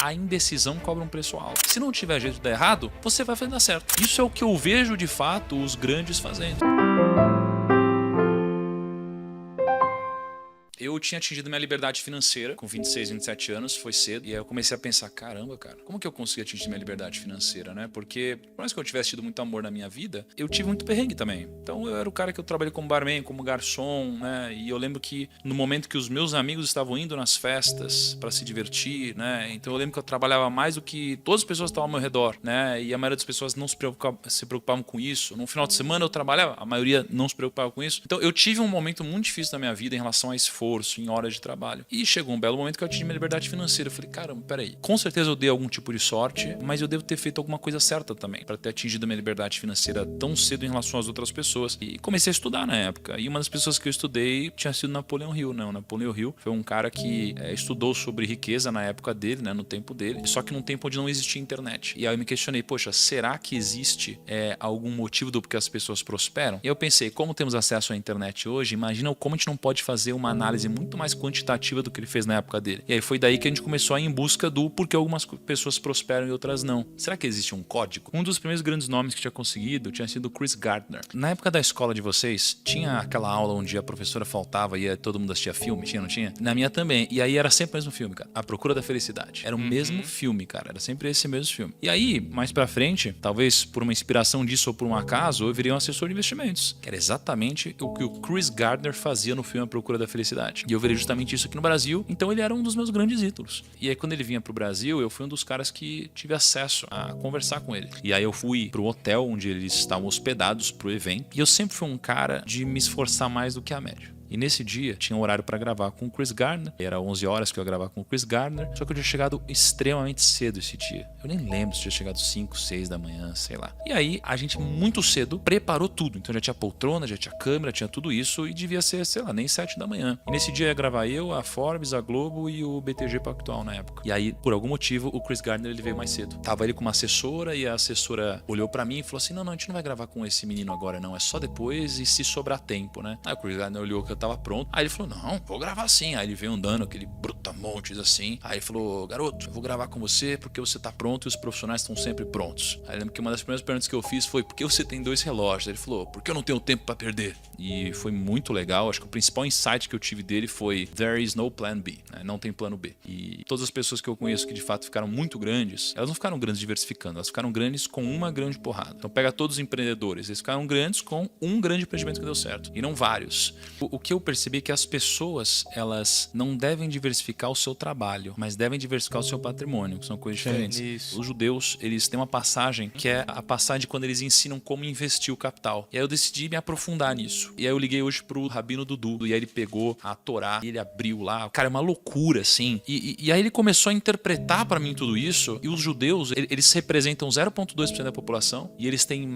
a indecisão cobra um preço alto. Se não tiver jeito de dar errado, você vai fazer dar certo. Isso é o que eu vejo de fato os grandes fazendo. Eu tinha atingido minha liberdade financeira com 26, 27 anos, foi cedo. E aí eu comecei a pensar, caramba, cara, como que eu consegui atingir minha liberdade financeira, né? Porque, por mais que eu tivesse tido muito amor na minha vida, eu tive muito perrengue também. Então eu era o cara que eu trabalhei como barman, como garçom, né? E eu lembro que no momento que os meus amigos estavam indo nas festas para se divertir, né? Então eu lembro que eu trabalhava mais do que todas as pessoas que estavam ao meu redor, né? E a maioria das pessoas não se preocupavam com isso. No final de semana eu trabalhava, a maioria não se preocupava com isso. Então eu tive um momento muito difícil da minha vida em relação a esforço, em horas de trabalho. E chegou um belo momento que eu atingi minha liberdade financeira. Eu falei, caramba, peraí. Com certeza eu dei algum tipo de sorte, mas eu devo ter feito alguma coisa certa também para ter atingido a minha liberdade financeira tão cedo em relação às outras pessoas. E comecei a estudar na época. E uma das pessoas que eu estudei tinha sido Napoleão Hill, né? O Napoleão Hill foi um cara que estudou sobre riqueza na época dele, né? No tempo dele. Só que num tempo onde não existia internet. E aí eu me questionei, poxa, será que existe algum motivo do porquê as pessoas prosperam? E eu pensei, como temos acesso à internet hoje, imagina como a gente não pode fazer uma análise muito mais quantitativa do que ele fez na época dele. E aí foi daí que a gente começou a ir em busca do porquê algumas pessoas prosperam e outras não. Será que existe um código? Um dos primeiros grandes nomes que tinha conseguido tinha sido Chris Gardner. Na época da escola de vocês, tinha aquela aula onde a professora faltava e todo mundo assistia filme? Tinha, não tinha? Na minha também. E aí era sempre o mesmo filme, cara. A Procura da Felicidade. Era o mesmo filme, cara. Era sempre esse mesmo filme. E aí, mais pra frente, talvez por uma inspiração disso ou por um acaso, eu virei um assessor de investimentos. Que era exatamente o que o Chris Gardner fazia no filme A Procura da Felicidade. E eu virei justamente isso aqui no Brasil, então ele era um dos meus grandes ídolos. E aí quando ele vinha pro Brasil, eu fui um dos caras que tive acesso a conversar com ele. E aí eu fui pro hotel onde eles estavam hospedados pro evento, e eu sempre fui um cara de me esforçar mais do que a média. E nesse dia, tinha um horário pra gravar com o Chris Gardner. Era 11 horas que eu ia gravar com o Chris Gardner. Só que eu tinha chegado extremamente cedo esse dia. Eu nem lembro se tinha chegado 5, 6 da manhã, sei lá. E aí, a gente muito cedo preparou tudo. Então já tinha poltrona, já tinha câmera, tinha tudo isso. E devia ser, sei lá, nem 7 da manhã. E nesse dia ia gravar eu, a Forbes, a Globo e o BTG Pactual na época. E aí, por algum motivo, o Chris Gardner ele veio mais cedo. Tava ele com uma assessora e a assessora olhou pra mim e falou assim, não, a gente não vai gravar com esse menino agora não. É só depois e se sobrar tempo, né? Aí o Chris Gardner olhou que eu tava pronto. Aí ele falou, não, vou gravar sim. Aí ele veio andando, aquele brutamontes assim. Aí ele falou, garoto, eu vou gravar com você porque você tá pronto e os profissionais estão sempre prontos. Aí eu lembro que uma das primeiras perguntas que eu fiz foi, por que você tem 2 relógios? Aí ele falou, porque eu não tenho tempo pra perder. E foi muito legal. Acho que o principal insight que eu tive dele foi, there is no plan B, né? Não tem plano B. E todas as pessoas que eu conheço que de fato ficaram muito grandes, elas não ficaram grandes diversificando, elas ficaram grandes com uma grande porrada. Então pega todos os empreendedores, eles ficaram grandes com um grande empreendimento que deu certo, e não vários. O que eu percebi é que as pessoas, elas não devem diversificar o seu trabalho, mas devem diversificar o seu patrimônio, que são coisas diferentes. Isso. Os judeus, eles têm uma passagem que é a passagem de quando eles ensinam como investir o capital. E aí eu decidi me aprofundar nisso. E aí eu liguei hoje pro Rabino Dudu, e aí ele pegou a Torá, e ele abriu lá. Cara, é uma loucura, assim. E aí ele começou a interpretar pra mim tudo isso, e os judeus, eles representam 0,2% da população, e eles têm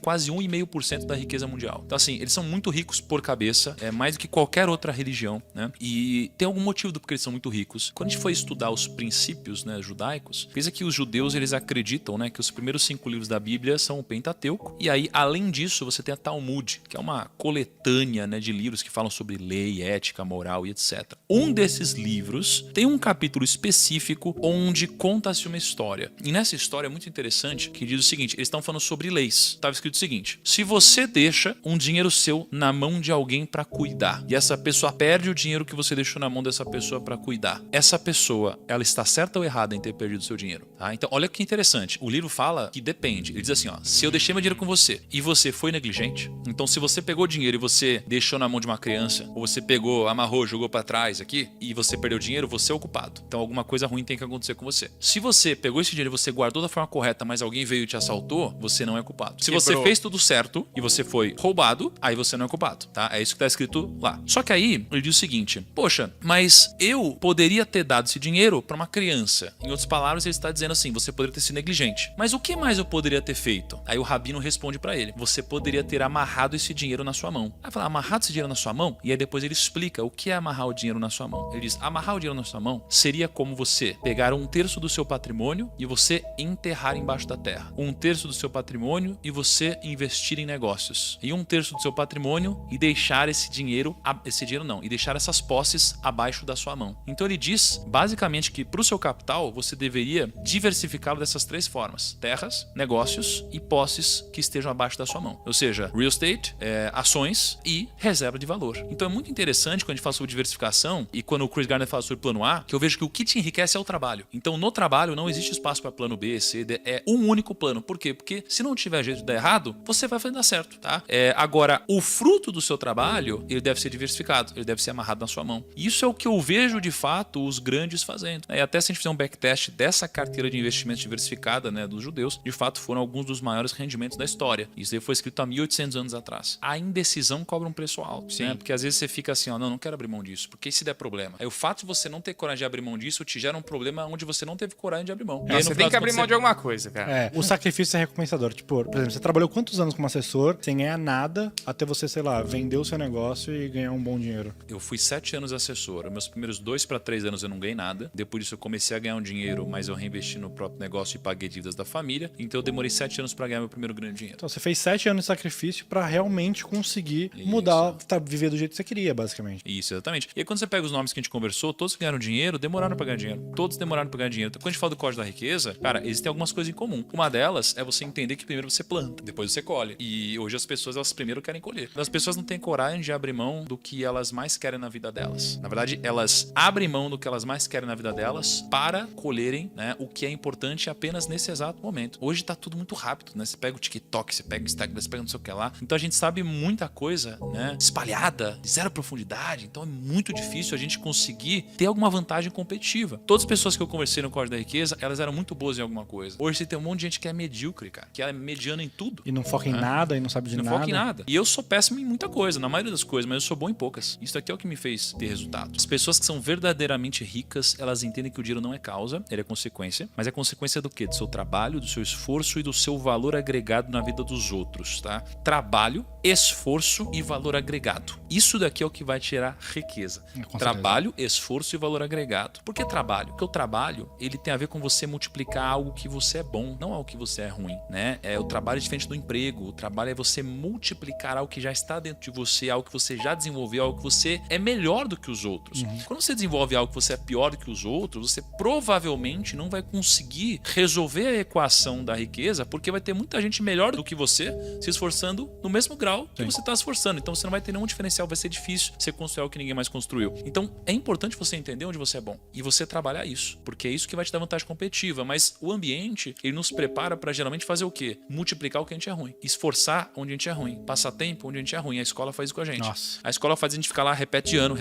quase 1,5% da riqueza mundial. Então assim, eles são muito ricos por cabeça, mais do que qualquer outra religião, né? E tem algum motivo do porquê eles são muito ricos. Quando a gente foi estudar os princípios, né, judaicos, pensa que os judeus, eles acreditam, né, que os primeiros 5 livros da Bíblia são o Pentateuco, e aí, além disso, você tem a Talmud, que é uma coletânea, né, de livros que falam sobre lei, ética, moral e etc. Um desses livros tem um capítulo específico onde conta-se uma história. E nessa história é muito interessante que diz o seguinte, eles estão falando sobre leis. Estava escrito o seguinte, se você deixa um dinheiro seu na mão de alguém para cuidar, e essa pessoa perde o dinheiro que você deixou na mão dessa pessoa para cuidar, essa pessoa, ela está certa ou errada em ter perdido seu dinheiro? Tá? Então, olha que interessante. O livro fala que depende. Ele diz assim, ó, se eu deixei meu dinheiro com você e você foi negligente, então se você pegou o dinheiro e você deixou na mão de uma criança, ou você pegou, amarrou, jogou para trás aqui, e você perdeu o dinheiro, você é o culpado. Então, alguma coisa ruim tem que acontecer com você. Se você pegou esse dinheiro e você guardou da forma correta, mas alguém veio e te assaltou, você não é culpado. Se você fez tudo certo e você foi roubado, aí você não é culpado, tá? É isso que tá escrito lá. Só que aí, ele diz o seguinte, poxa, mas eu poderia ter dado esse dinheiro para uma criança. Em outras palavras, ele está dizendo assim, você poderia ter sido negligente. Mas o que mais eu poderia ter feito? Aí o rabino responde para ele, você poderia ter amarrado esse dinheiro na sua mão. Aí fala, amarrado esse dinheiro na sua mão? E aí depois ele explica o que é amarrar o dinheiro na sua mão. Ele diz, amarrar o dinheiro na sua mão seria como você pegar 1/3 do seu patrimônio e você enterrar embaixo da terra. 1/3 do seu patrimônio e você investir em negócios. E 1/3 do seu patrimônio e deixar deixar esse dinheiro não, e deixar essas posses abaixo da sua mão. Então ele diz, basicamente, que para o seu capital, você deveria diversificá-lo dessas 3 formas: terras, negócios e posses que estejam abaixo da sua mão. Ou seja, real estate, ações e reserva de valor. Então é muito interessante quando a gente fala sobre diversificação e quando o Chris Gardner fala sobre plano A, que eu vejo que o que te enriquece é o trabalho. Então no trabalho não existe espaço para plano B, C, D, é um único plano. Por quê? Porque se não tiver jeito de dar errado, você vai fazer dar certo, tá? Agora, o fruto do seu trabalho, ele deve ser diversificado, ele deve ser amarrado na sua mão. Isso é o que eu vejo de fato os grandes fazendo. Até se a gente fizer um backtest dessa carteira de investimentos diversificada, né, dos judeus, de fato foram alguns dos maiores rendimentos da história. Isso aí foi escrito há 1800 anos atrás. A indecisão cobra um preço alto, né? Porque às vezes você fica assim, ó, não quero abrir mão disso, porque se der problema. Aí o fato de você não ter coragem de abrir mão disso te gera um problema onde você não teve coragem de abrir mão. Você tem que abrir mão de alguma coisa, cara. O sacrifício é recompensador. Tipo, por exemplo, você trabalhou quantos anos como assessor sem ganhar nada até você, sei lá, vender o seu negócio e ganhar um bom dinheiro? Eu fui 7 anos assessor. Meus primeiros 2 para 3 anos eu não ganhei nada. Depois disso eu comecei a ganhar um dinheiro, mas eu reinvesti no próprio negócio e paguei dívidas da família. Então eu demorei 7 anos para ganhar meu primeiro grande dinheiro. Então você fez 7 anos de sacrifício para realmente conseguir mudar, viver do jeito que você queria, basicamente. Isso, exatamente. E aí quando você pega os nomes que a gente conversou, todos que ganharam dinheiro, demoraram para ganhar dinheiro. Todos demoraram para ganhar dinheiro. Então quando a gente fala do código da riqueza, cara, existem algumas coisas em comum. Uma delas é você entender que primeiro você planta, depois você colhe. E hoje as pessoas, elas primeiro querem colher. As pessoas não têm coragem de abrir mão do que elas mais querem na vida delas. Na verdade, elas abrem mão do que elas mais querem na vida delas para colherem, né, o que é importante apenas nesse exato momento. Hoje tá tudo muito rápido, né? Você pega o TikTok, você pega o Instagram, você pega não sei o que lá. Então a gente sabe muita coisa, né, espalhada, de zero profundidade. Então é muito difícil a gente conseguir ter alguma vantagem competitiva. Todas as pessoas que eu conversei no Código da Riqueza, elas eram muito boas em alguma coisa. Hoje você tem um monte de gente que é medíocre, cara, que é mediana em tudo. E não foca em nada, e não sabe de nada. Não foca em nada. E eu sou péssimo em muita coisa, na maioria das coisas, mas eu sou bom em poucas. Isso aqui é o que me fez ter resultado. As pessoas que são verdadeiramente ricas, elas entendem que o dinheiro não é causa, ele é consequência. Mas é consequência do quê? Do seu trabalho, do seu esforço e do seu valor agregado na vida dos outros, tá? Trabalho, esforço e valor agregado. Isso daqui é o que vai tirar riqueza. Trabalho, esforço e valor agregado. Por que trabalho? Porque o trabalho, ele tem a ver com você multiplicar algo que você é bom, não algo que você é ruim, né? O trabalho é diferente do emprego. O trabalho é você multiplicar algo que já está dentro de você, algo que você já desenvolveu, algo que você é melhor do que os outros. Quando você desenvolve algo que você é pior do que os outros, você provavelmente não vai conseguir resolver a equação da riqueza, porque vai ter muita gente melhor do que você se esforçando no mesmo grau que você está se esforçando. Então você não vai ter nenhum diferencial, vai ser difícil você construir algo que ninguém mais construiu. Então é importante você entender onde você é bom e você trabalhar isso, porque é isso que vai te dar vantagem competitiva. Mas o ambiente, ele nos prepara para geralmente fazer o quê? Multiplicar o que a gente é ruim, esforçar onde a gente é ruim, passar tempo onde a gente é ruim. A escola faz isso com a gente. Nossa. A escola faz a gente ficar lá repete ano,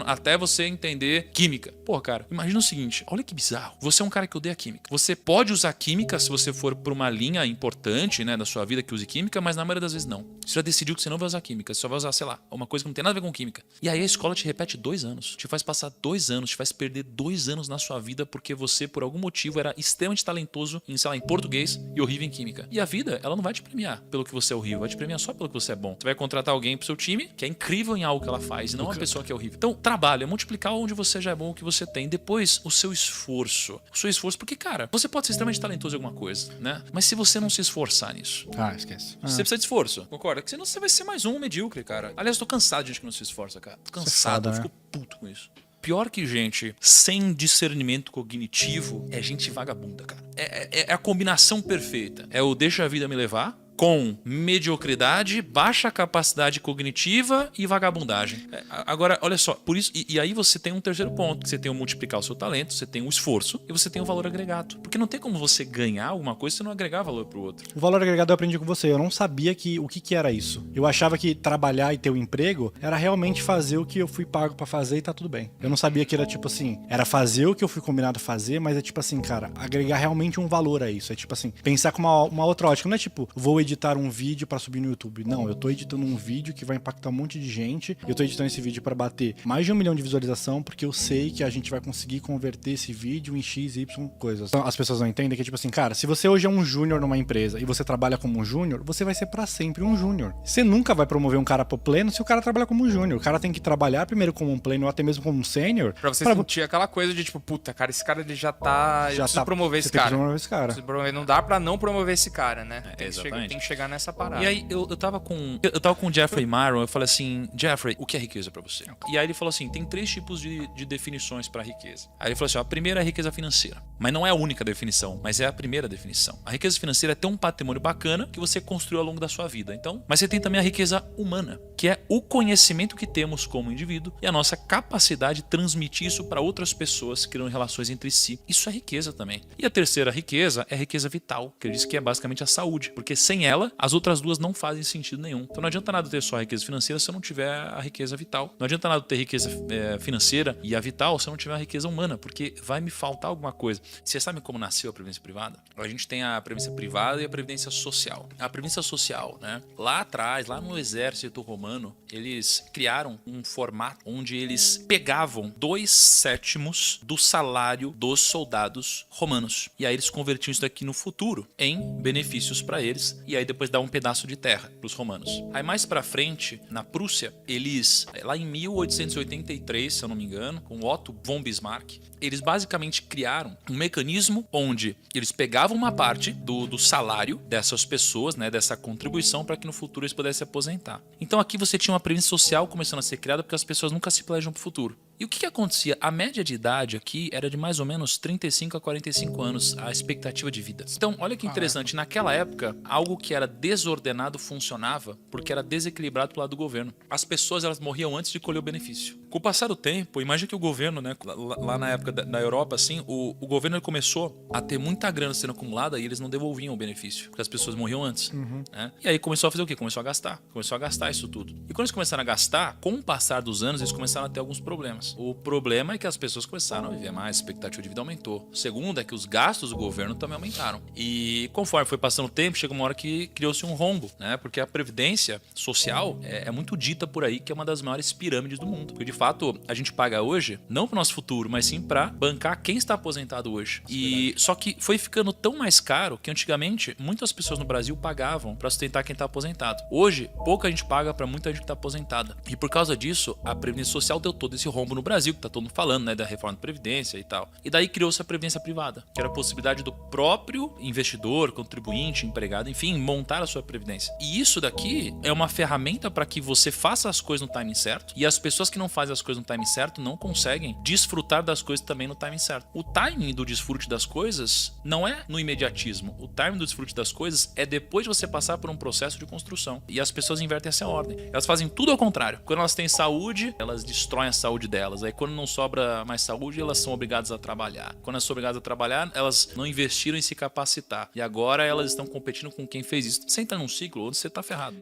até você entender química. Pô, cara, imagina o seguinte, olha que bizarro. Você é um cara que odeia química. Você pode usar química se você for por uma linha importante, né, da sua vida que use química, mas na maioria das vezes não. Você já decidiu que você não vai usar química, você só vai usar, sei lá, uma coisa que não tem nada a ver com química. E aí a escola te repete 2 anos, te faz passar 2 anos, te faz perder 2 anos na sua vida porque você, por algum motivo, era extremamente talentoso em, sei lá, em português e horrível em química. E a vida, ela não vai te premiar pelo que você é horrível, vai te premiar só pelo que você é bom. Você vai contratar alguém pro seu time que é incrível em algo que ela faz, e não uma pessoa que é horrível. Então, trabalho é multiplicar onde você já é bom, o que você tem. Depois, o seu esforço. O seu esforço, porque, cara, você pode ser extremamente talentoso em alguma coisa, né? Mas se você não se esforçar nisso... esquece. Você precisa de esforço, concorda? Porque senão você vai ser mais um medíocre, cara. Aliás, eu tô cansado de gente que não se esforça, cara. Tô cansado, eu fico puto com isso. Pior que gente sem discernimento cognitivo é gente vagabunda, cara. É a combinação perfeita. É o deixa a vida me levar com mediocridade, baixa capacidade cognitiva e vagabundagem. Agora, olha só, por isso, e aí você tem um terceiro ponto, você tem o multiplicar o seu talento, você tem o esforço e você tem o valor agregado. Porque não tem como você ganhar alguma coisa se não agregar valor pro outro. O valor agregado eu aprendi com você, eu não sabia o que era isso. Eu achava que trabalhar e ter um emprego era realmente fazer o que eu fui pago pra fazer e tá tudo bem. Eu não sabia que era tipo assim, era fazer o que eu fui combinado a fazer, mas é tipo assim, cara, agregar realmente um valor a isso. É tipo assim, pensar com uma outra ótica, não é tipo, vou editar um vídeo pra subir no YouTube. Não, eu tô editando um vídeo que vai impactar um monte de gente. Eu tô editando esse vídeo pra bater mais de 1 milhão de visualização, porque eu sei que a gente vai conseguir converter esse vídeo em X, Y coisas. Então, as pessoas não entendem que é tipo assim, cara, se você hoje é um júnior numa empresa e você trabalha como um júnior, você vai ser pra sempre um júnior. Você nunca vai promover um cara pro pleno se o cara trabalha como um júnior. O cara tem que trabalhar primeiro como um pleno ou até mesmo como um sênior. Pra você sentir aquela coisa de tipo, puta, cara, esse cara ele já tá... Eu preciso promover esse cara. Promover esse cara. Não dá pra não promover esse cara, né? Exatamente. Tem que chegar nessa parada. E aí eu tava com o Jeffrey Myron, eu falei assim, Jeffrey, o que é riqueza pra você? E aí ele falou assim, tem 3 tipos de definições pra riqueza. Aí ele falou assim, a primeira é a riqueza financeira. Mas não é a única definição, mas é a primeira definição. A riqueza financeira é ter um patrimônio bacana que você construiu ao longo da sua vida. Então, mas você tem também a riqueza humana, que é o conhecimento que temos como indivíduo e a nossa capacidade de transmitir isso para outras pessoas, criando relações entre si. Isso é riqueza também. E a terceira riqueza é a riqueza vital, que ele diz que é basicamente a saúde, porque sem ela, as outras duas não fazem sentido nenhum. Então não adianta nada ter só a riqueza financeira se eu não tiver a riqueza vital. Não adianta nada ter riqueza financeira e a vital se eu não tiver a riqueza humana, porque vai me faltar alguma coisa. Vocês sabem como nasceu a previdência privada? A gente tem a previdência privada e a previdência social. A previdência social, né? Lá atrás, lá no exército romano, eles criaram um formato onde eles pegavam 2/7 do salário dos soldados romanos. E aí eles convertiam isso daqui no futuro em benefícios para eles e aí depois dá um pedaço de terra para os romanos. Aí mais para frente, na Prússia, eles, lá em 1883, se eu não me engano, com Otto von Bismarck, eles basicamente criaram um mecanismo onde eles pegavam uma parte do salário dessas pessoas, né, dessa contribuição, para que no futuro eles pudessem se aposentar. Então aqui você tinha uma previdência social começando a ser criada porque as pessoas nunca se planejam para o futuro. E o que acontecia? A média de idade aqui era de mais ou menos 35 a 45 anos, a expectativa de vida. Então, olha que interessante, naquela época, algo que era desordenado funcionava porque era desequilibrado pelo lado do governo. As pessoas, elas morriam antes de colher o benefício. Com o passar do tempo, imagina que o governo, né, lá na época da Europa, assim, o governo começou a ter muita grana sendo acumulada e eles não devolviam o benefício, porque as pessoas morriam antes. Né? E aí começou a fazer o quê? Começou a gastar isso tudo. E quando eles começaram a gastar, com o passar dos anos, eles começaram a ter alguns problemas. O problema é que as pessoas começaram a viver mais, a expectativa de vida aumentou. O segundo é que os gastos do governo também aumentaram. E conforme foi passando o tempo, chegou uma hora que criou-se um rombo, né? Porque a previdência social é muito dita por aí que é uma das maiores pirâmides do mundo. Porque de fato a gente paga hoje, não para o nosso futuro, mas sim para bancar quem está aposentado hoje. E só que foi ficando tão mais caro que antigamente muitas pessoas no Brasil pagavam para sustentar quem está aposentado. Hoje, pouca gente paga para muita gente que está aposentada. E por causa disso, a previdência social deu todo esse rombo no Brasil, que tá todo mundo falando, né, da reforma da Previdência e tal. E daí criou-se a Previdência Privada, que era a possibilidade do próprio investidor, contribuinte, empregado, enfim, montar a sua Previdência. E isso daqui é uma ferramenta para que você faça as coisas no timing certo, e as pessoas que não fazem as coisas no timing certo não conseguem desfrutar das coisas também no timing certo. O timing do desfrute das coisas não é no imediatismo. O timing do desfrute das coisas é depois de você passar por um processo de construção. E as pessoas invertem essa ordem. Elas fazem tudo ao contrário. Quando elas têm saúde, elas destroem a saúde delas. Aí quando não sobra mais saúde, elas são obrigadas a trabalhar. Quando elas são obrigadas a trabalhar, elas não investiram em se capacitar. E agora elas estão competindo com quem fez isso. Você entra num ciclo onde você tá ferrado.